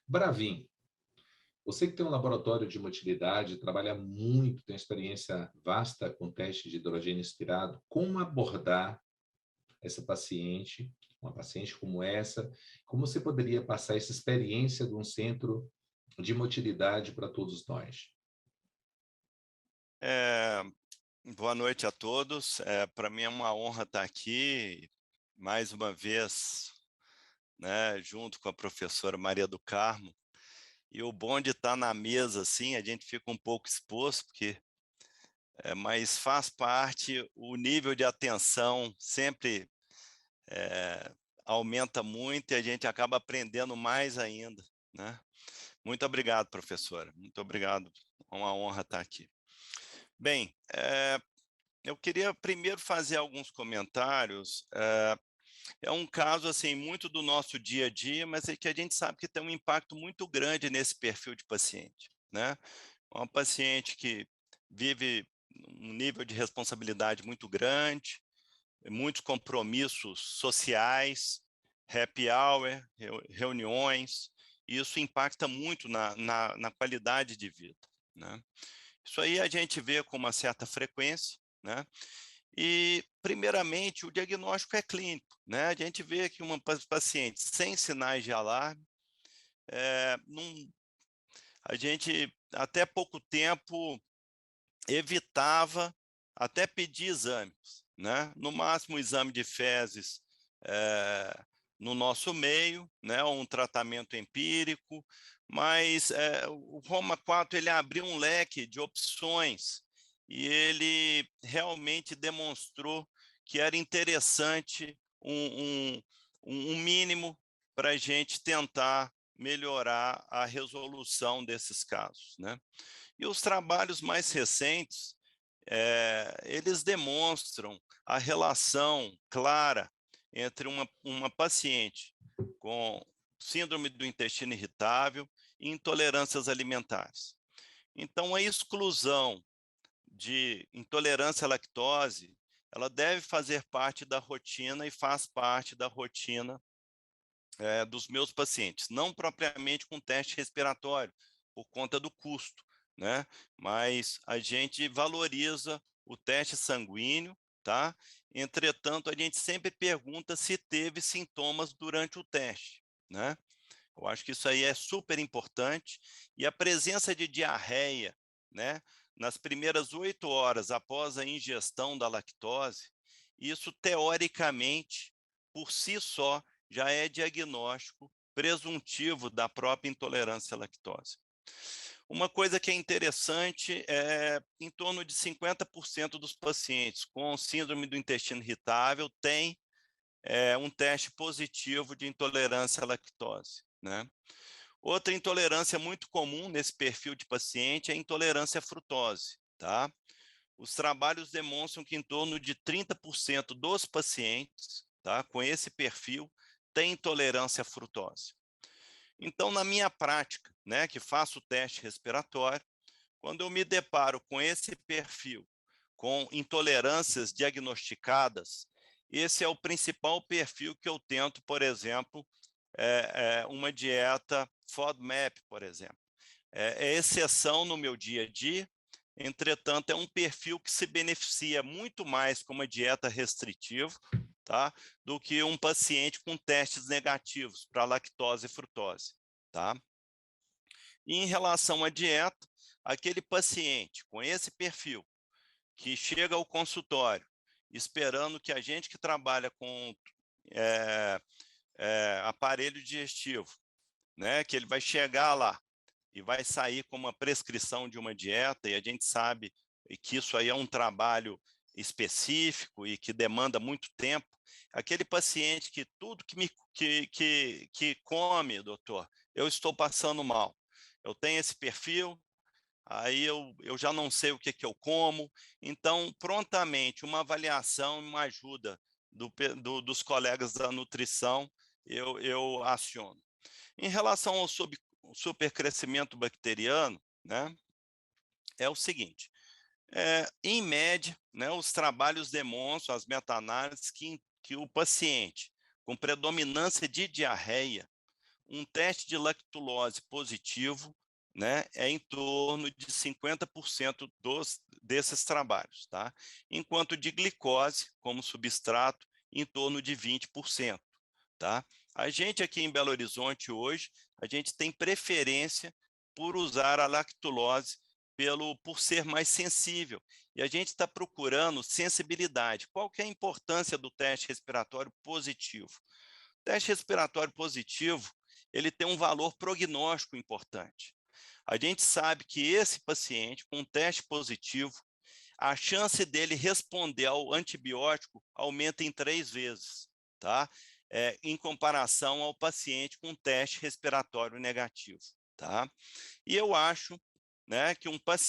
Bravin, você que tem um laboratório de motilidade, trabalha muito, tem experiência vasta com teste de hidrogênio inspirado, como abordar essa paciente, uma paciente como essa, como você poderia passar essa experiência de um centro de motilidade para todos nós? É, Boa noite a todos. Para mim é uma honra estar aqui mais uma vez, né, junto com a professora Maria do Carmo. E o bom de estar na mesa assim, a gente fica um pouco exposto, mas faz parte. O nível de atenção sempre é, aumenta muito e a gente acaba aprendendo mais ainda, né? Muito obrigado, professora. Muito obrigado. É uma honra estar aqui. Bem, eu queria primeiro fazer alguns comentários. É um caso assim muito do nosso dia a dia, mas é que a gente sabe que tem um impacto muito grande nesse perfil de paciente, né? Uma paciente que vive um nível de responsabilidade muito grande, muitos compromissos sociais, happy hour, reuniões, e isso impacta muito na qualidade de vida, né? Isso aí a gente vê com uma certa frequência, né? E, primeiramente, o diagnóstico é clínico, né? A gente vê que uma paciente sem sinais de alarme, a gente até pouco tempo evitava até pedir exames, né? No máximo, exame de fezes no nosso meio, né? Um tratamento empírico, mas o Roma 4 ele abriu um leque de opções e ele realmente demonstrou que era interessante um mínimo para a gente tentar melhorar a resolução desses casos, né? E os trabalhos mais recentes, eles demonstram a relação clara entre uma paciente com síndrome do intestino irritável e intolerâncias alimentares. Então, a exclusão de intolerância à lactose, ela deve fazer parte da rotina e faz parte da rotina dos meus pacientes, não propriamente com teste respiratório, por conta do custo, né? Mas a gente valoriza o teste sanguíneo, tá? Entretanto, a gente sempre pergunta se teve sintomas durante o teste, né? Eu acho que isso aí é super importante. E a presença de diarreia, né? Nas primeiras 8 horas após a ingestão da lactose, isso teoricamente, por si só, já é diagnóstico presuntivo da própria intolerância à lactose. Uma coisa que é interessante é em torno de 50% dos pacientes com síndrome do intestino irritável têm um teste positivo de intolerância à lactose, né? Outra intolerância muito comum nesse perfil de paciente é a intolerância à frutose, tá? Os trabalhos demonstram que em torno de 30% dos pacientes, tá, com esse perfil têm intolerância à frutose. Então, na minha prática, né, que faço o teste respiratório, quando eu me deparo com esse perfil, com intolerâncias diagnosticadas, esse é o principal perfil que eu tento, por exemplo, uma dieta FODMAP, por exemplo. É exceção no meu dia a dia, entretanto, é um perfil que se beneficia muito mais com uma dieta restritiva, tá, do que um paciente com testes negativos para lactose e frutose, tá? E em relação à dieta, aquele paciente com esse perfil que chega ao consultório esperando que a gente que trabalha com é, aparelho digestivo, né, que ele vai chegar lá e vai sair com uma prescrição de uma dieta, e a gente sabe que isso aí é um trabalho específico e que demanda muito tempo. Aquele paciente que tudo que come, doutor, eu estou passando mal. Eu tenho esse perfil, aí eu já não sei o que eu como, então prontamente uma avaliação, uma ajuda dos colegas da nutrição, eu aciono. Em relação ao supercrescimento bacteriano, né, é o seguinte, em média, né, os trabalhos demonstram, as meta-análises, que o paciente com predominância de diarreia um teste de lactulose positivo, né, é em torno de 50% desses trabalhos, tá? Enquanto de glicose, como substrato, em torno de 20%, tá? A gente aqui em Belo Horizonte hoje, a gente tem preferência por usar a lactulose por ser mais sensível. E a gente está procurando sensibilidade. Qual que é a importância do teste respiratório positivo? O teste respiratório positivo, ele tem um valor prognóstico importante. A gente sabe que esse paciente com teste positivo, a chance dele responder ao antibiótico aumenta em 3 vezes, tá? Em comparação ao paciente com teste respiratório negativo, tá? E eu acho, né, que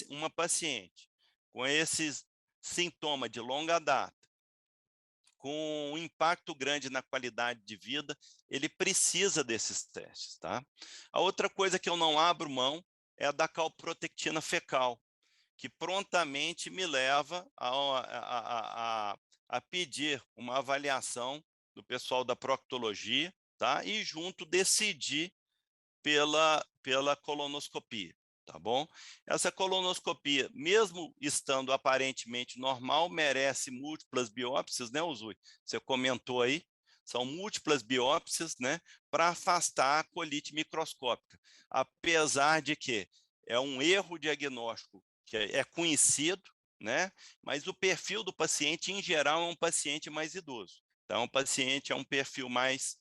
uma paciente com esses sintomas de longa data, com um impacto grande na qualidade de vida, ele precisa desses testes, tá? A outra coisa que eu não abro mão é a da calprotectina fecal, que prontamente me leva a pedir uma avaliação do pessoal da proctologia, tá? E junto decidir pela colonoscopia, tá bom? Essa colonoscopia, mesmo estando aparentemente normal, merece múltiplas biópsias, né, Uzui? Você comentou aí, são múltiplas biópsias, né, para afastar a colite microscópica, apesar de que é um erro diagnóstico que é conhecido, né, mas o perfil do paciente, em geral, é um paciente mais idoso. Então, o paciente é um perfil mais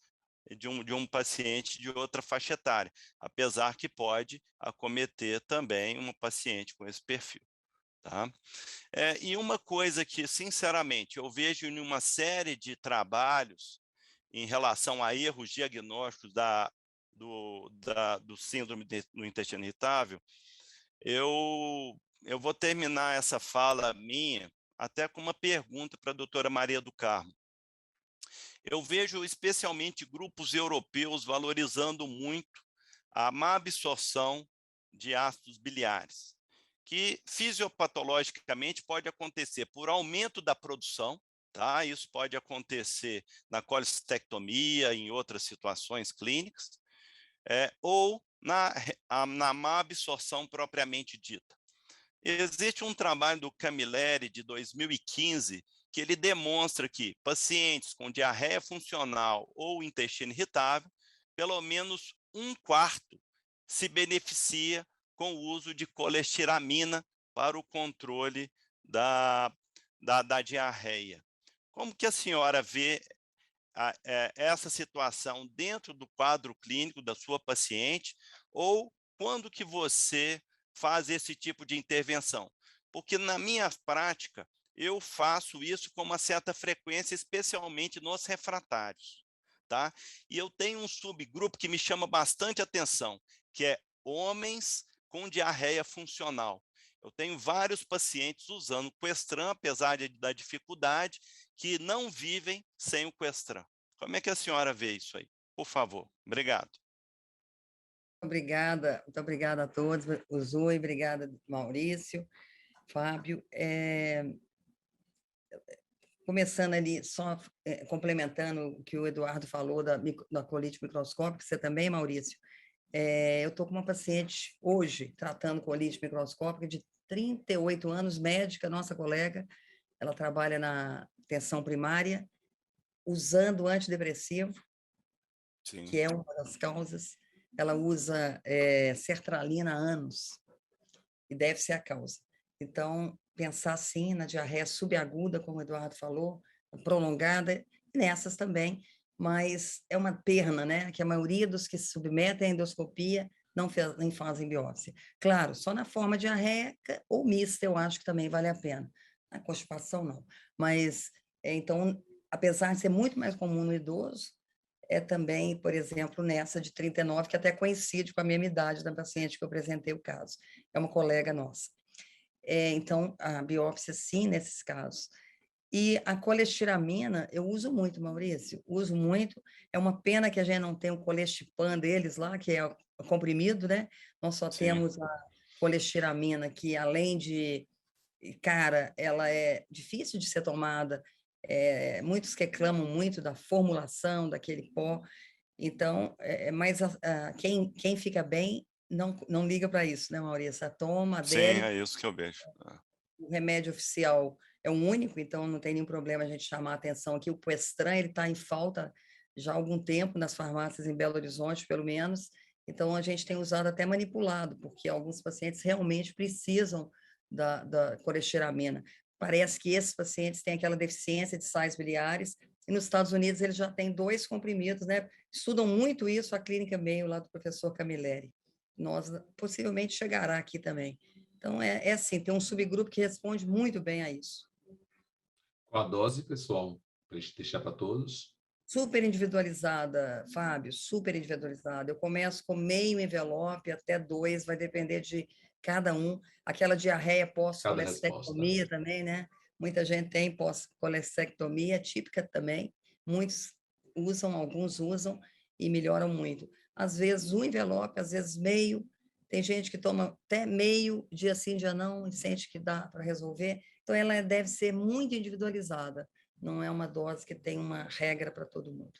de um paciente de outra faixa etária, apesar que pode acometer também uma paciente com esse perfil. Tá? E uma coisa que, sinceramente, eu vejo em uma série de trabalhos em relação a erros diagnósticos do síndrome do intestino irritável, eu vou terminar essa fala minha até com uma pergunta para a doutora Maria do Carmo. Eu vejo especialmente grupos europeus valorizando muito a má absorção de ácidos biliares, que fisiopatologicamente pode acontecer por aumento da produção, tá? Isso pode acontecer na colecistectomia, em outras situações clínicas, ou na má absorção propriamente dita. Existe um trabalho do Camilleri, de 2015, que ele demonstra que pacientes com diarreia funcional ou intestino irritável, pelo menos 1/4 se beneficia com o uso de colestiramina para o controle da diarreia. Como que a senhora vê essa situação dentro do quadro clínico da sua paciente, ou quando que você faz esse tipo de intervenção? Porque na minha prática, eu faço isso com uma certa frequência, especialmente nos refratários, tá? E eu tenho um subgrupo que me chama bastante atenção, que é homens com diarreia funcional. Eu tenho vários pacientes usando Questran, apesar da dificuldade, que não vivem sem o Questran. Como é que a senhora vê isso aí? Por favor. Obrigado. Obrigada, muito obrigada a todos, o Zui, obrigada, Maurício, Fábio. Começando ali, só complementando o que o Eduardo falou da colite microscópica, você também, Maurício, eu estou com uma paciente hoje, tratando colite microscópica, de 38 anos, médica, nossa colega, ela trabalha na atenção primária, usando antidepressivo, Sim. que é uma das causas, ela usa sertralina há anos, e deve ser a causa. Então, pensar assim na diarreia subaguda, como o Eduardo falou, prolongada, e nessas também, mas é uma pena, né, que a maioria dos que se submetem à endoscopia nem fazem biópsia. Claro, só na forma diarreica ou mista, eu acho que também vale a pena. Na constipação, não. Mas, então, apesar de ser muito mais comum no idoso, é também, por exemplo, nessa de 39, que até coincide com a mesma idade da paciente que eu apresentei o caso. É uma colega nossa. Então, a biópsia, sim, nesses casos. E a colestiramina, eu uso muito, Maurício, uso muito. É uma pena que a gente não tem o colestipan deles lá, que é o comprimido, né? Nós só Sim. temos a colestiramina, que além de, cara, ela é difícil de ser tomada, muitos reclamam muito da formulação daquele pó, Então, mais quem fica bem não liga para isso, né, Maurício? Toma, Sim, adere. é isso que eu vejo. O remédio oficial é o único, então não tem nenhum problema a gente chamar a atenção aqui. O Puestran, ele está em falta já há algum tempo nas farmácias em Belo Horizonte, pelo menos. Então, a gente tem usado até manipulado, porque alguns pacientes realmente precisam da colesteramina. Parece que esses pacientes têm aquela deficiência de sais biliares, e nos Estados Unidos eles já têm 2 comprimidos, né? Estudam muito isso a clínica Mayo, lá do professor Camilleri. Nós possivelmente chegará aqui também. Então, é assim, tem um subgrupo que responde muito bem a isso. Qual a dose, pessoal? Para a gente deixar para todos. Super individualizada, Fábio, super individualizada. Eu começo com meio envelope até 2, vai depender de cada um. Aquela diarreia Cada resposta. pós-colestectomia também, né? Muita gente tem pós-colestectomia, típica também. Muitos usam, alguns usam e melhoram muito. Às vezes um envelope, às vezes meio. Tem gente que toma até meio, dia sim, dia não, e sente que dá para resolver. Então, ela deve ser muito individualizada. Não é uma dose que tem uma regra para todo mundo.